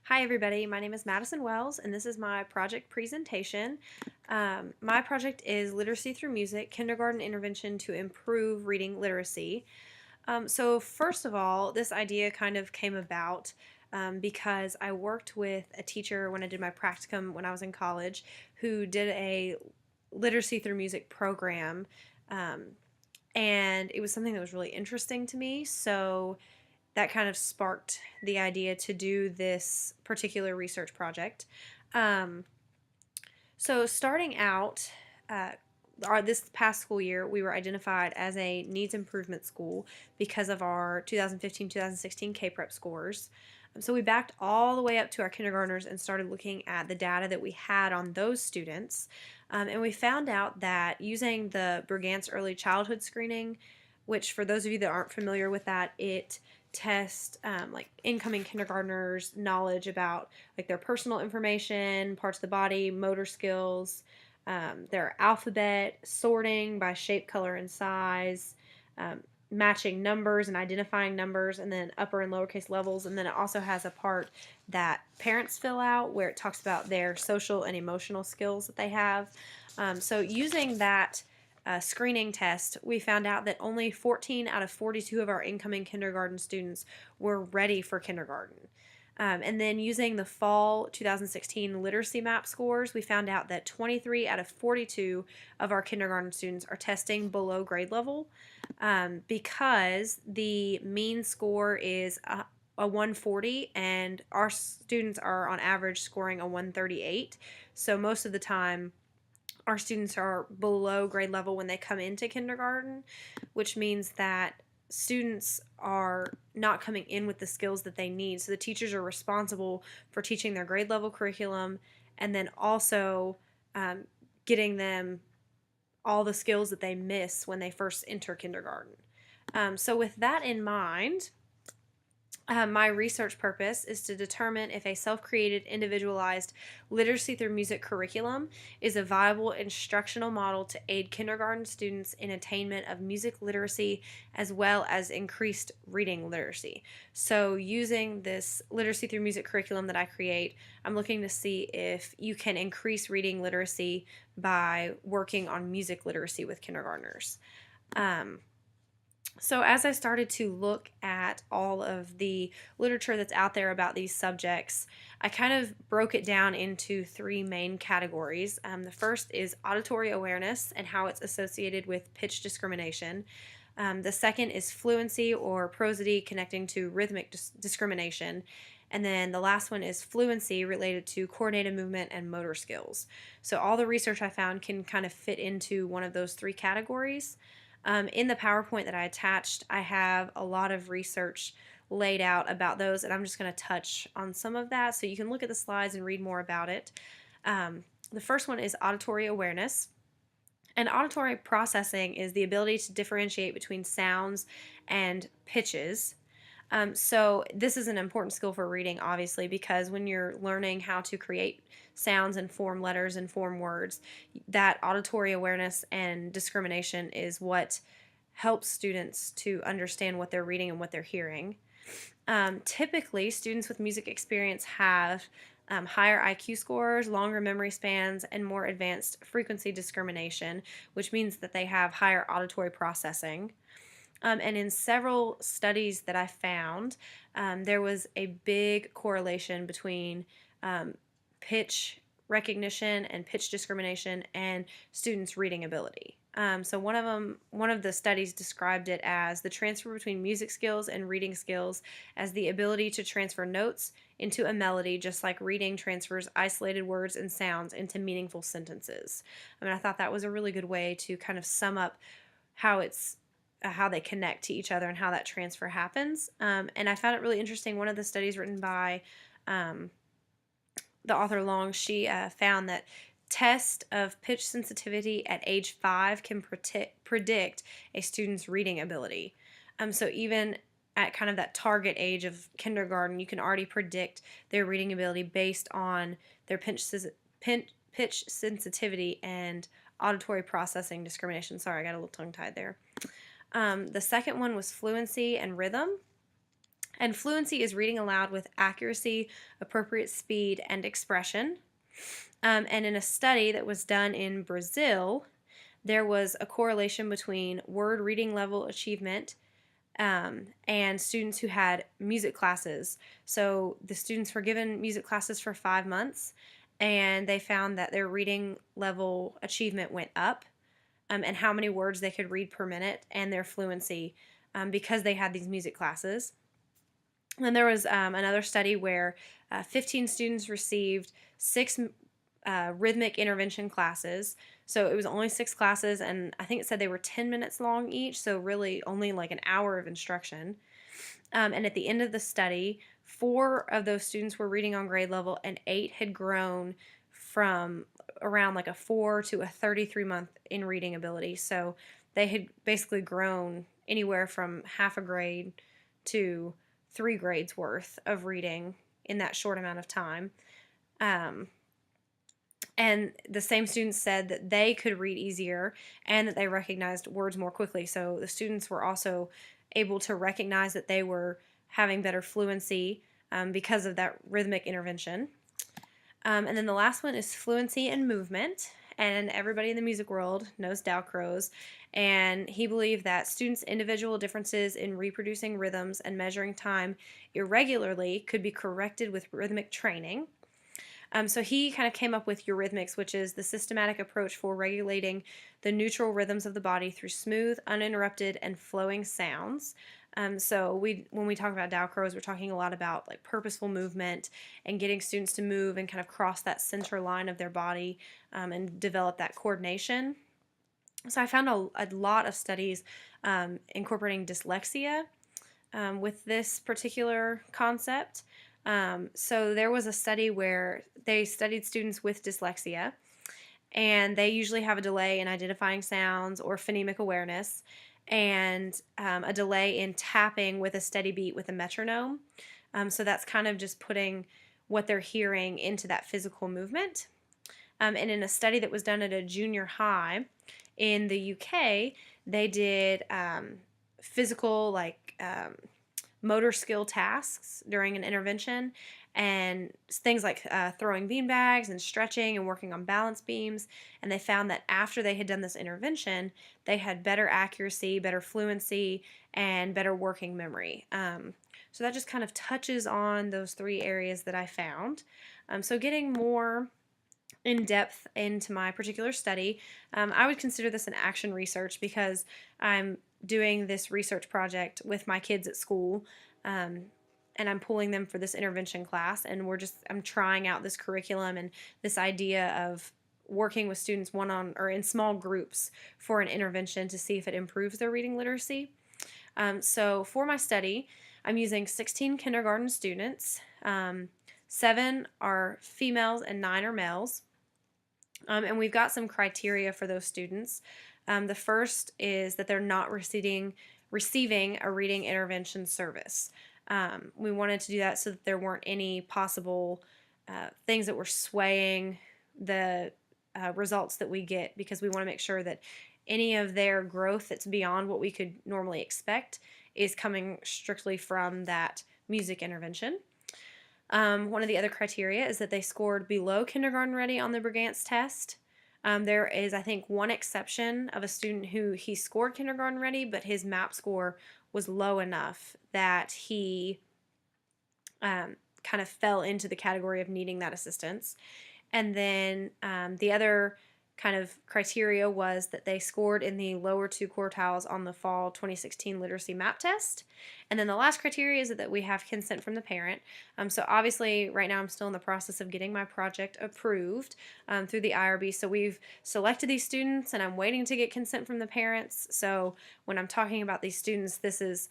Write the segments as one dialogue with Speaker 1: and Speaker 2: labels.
Speaker 1: Hi everybody, my name is Madison Wells and this is my project presentation. My project is Literacy Through Music, Kindergarten Intervention to Improve Reading Literacy. So first of all, this idea kind of came about because I worked with a teacher when I did my practicum when I was in college who did a Literacy Through Music program. Um, and it was something that was really interesting to me. So that kind of sparked the idea to do this particular research project. Um, so, starting out, uh, this past school year, we were identified as a needs improvement school because of our 2015-2016 K-Prep scores. So we backed all the way up to our kindergartners and started looking at the data that we had on those students. And we found out that using the Brugance Early Childhood Screening, which for those of you that aren't familiar with that, it tests like incoming kindergartners knowledge about like their personal information, parts of the body, motor skills, their alphabet, sorting by shape, color, and size, um, matching numbers and identifying numbers, and then upper and lowercase levels. And then it also has a part that parents fill out where it talks about their social and emotional skills that they have. So using that screening test, we found out that only 14 out of 42 of our incoming kindergarten students were ready for kindergarten. And then using the fall 2016 literacy map scores, we found out that 23 out of 42 of our kindergarten students are testing below grade level because the mean score is a 140 and our students are on average scoring a 138. So most of the time, our students are below grade level when they come into kindergarten, which means that students are not coming in with the skills that they need. So the teachers are responsible for teaching their grade level curriculum and then also getting them all the skills that they miss when they first enter kindergarten. So with that in mind, my research purpose is to determine if a self-created, individualized literacy through music curriculum is a viable instructional model to aid kindergarten students in attainment of music literacy as well as increased reading literacy. So using this literacy through music curriculum that I create, I'm looking to see if you can increase reading literacy by working on music literacy with kindergartners. So, as I started to look at all of the literature that's out there about these subjects, I kind of broke it down into three main categories. The first is auditory awareness and how it's associated with pitch discrimination. The second is fluency or prosody connecting to rhythmic discrimination. And then the last one is fluency related to coordinated movement and motor skills. So, all the research I found can kind of fit into one of those three categories. In the PowerPoint that I attached, I have a lot of research laid out about those, and I'm just going to touch on some of that so you can look at the slides and read more about it. The first one is auditory awareness. And auditory processing is the ability to differentiate between sounds and pitches. So this is an important skill for reading, obviously, because when you're learning how to create sounds and form letters and form words, that auditory awareness and discrimination is what helps students to understand what they're reading and what they're hearing. Typically, students with music experience have higher IQ scores, longer memory spans, and more advanced frequency discrimination, which means that they have higher auditory processing. And in several studies that I found, there was a big correlation between pitch recognition and pitch discrimination and students' reading ability. So one of the studies described it as the transfer between music skills and reading skills as the ability to transfer notes into a melody, just like reading transfers isolated words and sounds into meaningful sentences. I mean, I thought that was a really good way to kind of sum up how they connect to each other and how that transfer happens. And I found it really interesting. One of the studies written by the author Long, she found that test of pitch sensitivity at age 5 can predict a student's reading ability. So even at kind of that target age of kindergarten, you can already predict their reading ability based on their pitch sensitivity and auditory processing discrimination. Sorry, I got a little tongue-tied there. The second one was fluency and rhythm. And fluency is reading aloud with accuracy, appropriate speed, and expression. And in a study that was done in Brazil, there was a correlation between word reading level achievement and students who had music classes. So the students were given music classes for 5 months, and they found that their reading level achievement went up, and how many words they could read per minute, and their fluency, because they had these music classes. Then there was another study where 15 students received six rhythmic intervention classes. So it was only 6 classes, and I think it said they were 10 minutes long each, so really only like an hour of instruction. And at the end of the study, 4 of those students were reading on grade level, and 8 had grown from around like a 4 to a 33-month in reading ability. So they had basically grown anywhere from half a grade to 3 grades worth of reading in that short amount of time. And the same students said that they could read easier and that they recognized words more quickly. So the students were also able to recognize that they were having better fluency because of that rhythmic intervention. And then the last one is fluency and movement. And everybody in the music world knows Dalcroze. And he believed that students' individual differences in reproducing rhythms and measuring time irregularly could be corrected with rhythmic training. So he kind of came up with eurythmics, which is the systematic approach for regulating the neutral rhythms of the body through smooth, uninterrupted, and flowing sounds. So when we talk about Dalcroze, we're talking a lot about like purposeful movement and getting students to move and kind of cross that center line of their body and develop that coordination. So I found a lot of studies incorporating dyslexia with this particular concept. So there was a study where they studied students with dyslexia, and they usually have a delay in identifying sounds or phonemic awareness, and a delay in tapping with a steady beat with a metronome. So that's kind of just putting what they're hearing into that physical movement. And in a study that was done at a junior high in the UK, they did physical, like motor skill tasks during an intervention, and things like throwing beanbags and stretching and working on balance beams. And they found that after they had done this intervention, they had better accuracy, better fluency, and better working memory. So that just kind of touches on those 3 areas that I found. So getting more in depth into my particular study, I would consider this an action research because I'm doing this research project with my kids at school, and I'm pulling them for this intervention class, and I'm trying out this curriculum and this idea of working with students or in small groups for an intervention to see if it improves their reading literacy. So for my study, I'm using 16 kindergarten students. 7 are females and 9 are males. And we've got some criteria for those students. The first is that they're not receiving a reading intervention service. We wanted to do that so that there weren't any possible things that were swaying the results that we get, because we want to make sure that any of their growth that's beyond what we could normally expect is coming strictly from that music intervention. One of the other criteria is that they scored below kindergarten ready on the Brigance test. There is, I think, one exception of a student who he scored kindergarten ready, but his MAP score was low enough that he kind of fell into the category of needing that assistance. And then the other kind of criteria was that they scored in the lower 2 quartiles on the fall 2016 literacy map test. And then the last criteria is that we have consent from the parent. So obviously right now I'm still in the process of getting my project approved through the IRB. So we've selected these students and I'm waiting to get consent from the parents. So when I'm talking about these students, this is,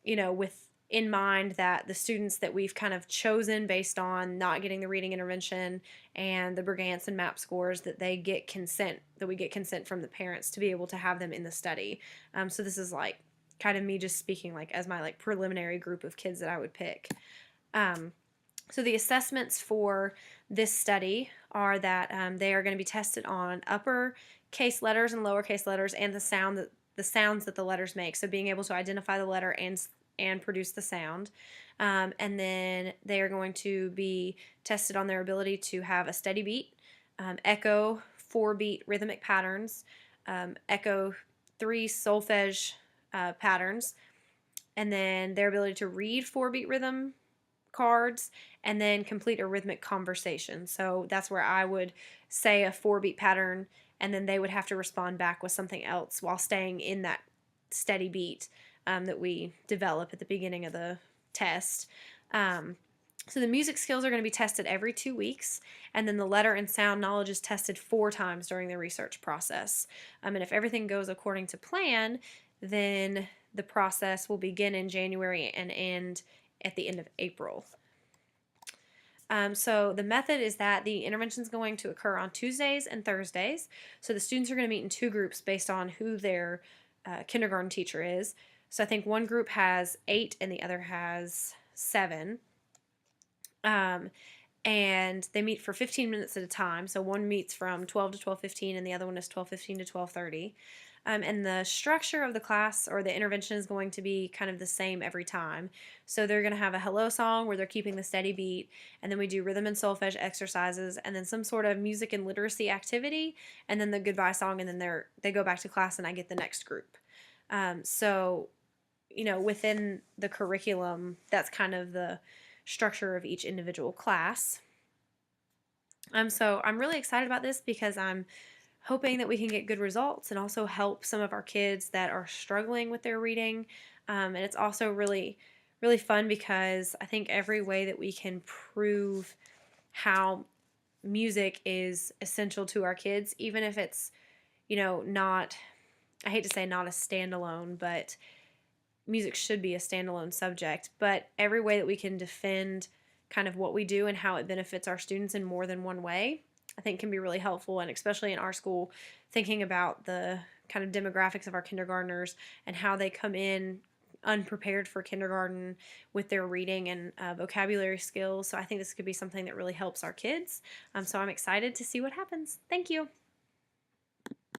Speaker 1: with in mind that the students that we've kind of chosen based on not getting the reading intervention and the Brigance and MAP scores, that we get consent from the parents to be able to have them in the study. So this is like kind of me just speaking like as my like preliminary group of kids that I would pick. So the assessments for this study are that they are going to be tested on upper case letters and lowercase letters and the sounds that the letters make. So being able to identify the letter and and produce the sound. And then they are going to be tested on their ability to have a steady beat, echo 4-beat rhythmic patterns, echo 3 solfege patterns, and then their ability to read 4-beat rhythm cards, and then complete a rhythmic conversation. So that's where I would say a 4-beat pattern, and then they would have to respond back with something else while staying in that steady beat that we develop at the beginning of the test. So the music skills are going to be tested every 2 weeks, and then the letter and sound knowledge is tested 4 times during the research process. And if everything goes according to plan, then the process will begin in January and end at the end of April. So the method is that the intervention is going to occur on Tuesdays and Thursdays. So the students are going to meet in 2 groups based on who their kindergarten teacher is. So I think one group has 8 and the other has 7. And they meet for 15 minutes at a time. So one meets from 12 to 12:15 and the other one is 12:15 to 12:30. And the structure of the class or the intervention is going to be kind of the same every time. So they're going to have a hello song where they're keeping the steady beat, and then we do rhythm and solfege exercises, and then some sort of music and literacy activity, and then the goodbye song, and then they go back to class, and I get the next group. So, within the curriculum, that's kind of the structure of each individual class. So I'm really excited about this because I'm hoping that we can get good results and also help some of our kids that are struggling with their reading. And it's also really, really fun because I think every way that we can prove how music is essential to our kids, even if it's, not, I hate to say not a standalone, but music should be a standalone subject. But every way that we can defend kind of what we do and how it benefits our students in more than one way, I think can be really helpful, and especially in our school, thinking about the kind of demographics of our kindergartners and how they come in unprepared for kindergarten with their reading and vocabulary skills. So I think this could be something that really helps our kids. So I'm excited to see what happens. Thank you.